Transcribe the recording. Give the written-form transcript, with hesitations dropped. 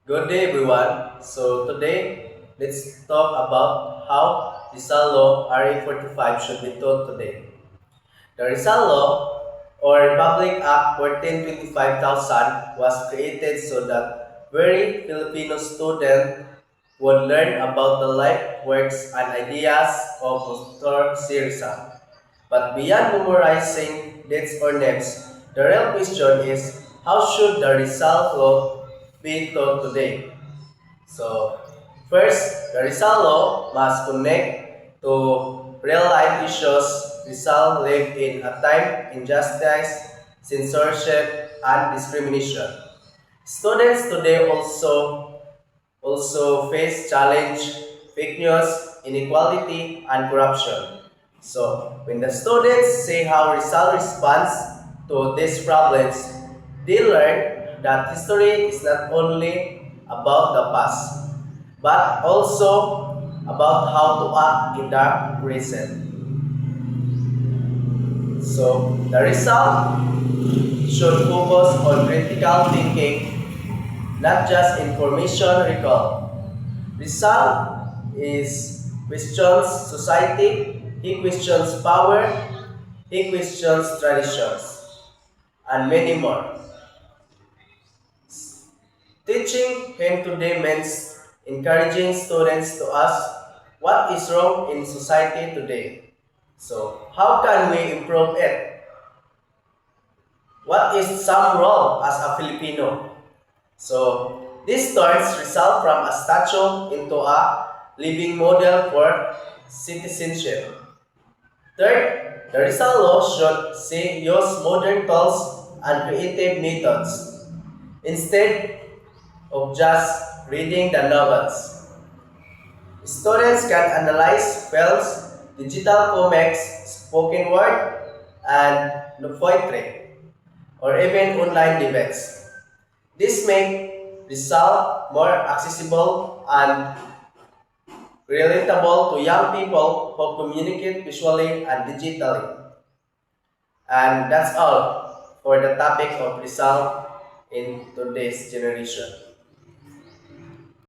Good day, everyone. So today, let's talk about how Rizal Law RA45 should be taught today. The Rizal Law, or Republic Act 1425,000, was created so that very Filipino student would learn about the life, works, and ideas of Dr. C. Rizal. But beyond memorizing dates or names, the real question is how should the Rizal Law be taught today? So, first, the Rizal law must connect to real life issues. Rizal lived in a time injustice, censorship, and discrimination. Students today also face challenge, fake news, inequality, and corruption. So, when the students see how Rizal responds to these problems, they learn that history is not only about the past, but also about how to act in the present. So, the result should focus on critical thinking, not just information recall. Rizal is questions society, he questions power, he questions traditions, and many more. Teaching him today means encouraging students to ask what is wrong in society today. So, how can we improve it? What is some wrong as a Filipino? So, this turns result from a statue into a living model for citizenship. Third, the Rizal law should say use modern tools and creative methods instead of just reading the novels. Students can analyze films, digital comics, spoken word, and poetry, or even online debates. This makes result more accessible and relatable to young people who communicate visually and digitally. And that's all for the topic of result in today's generation.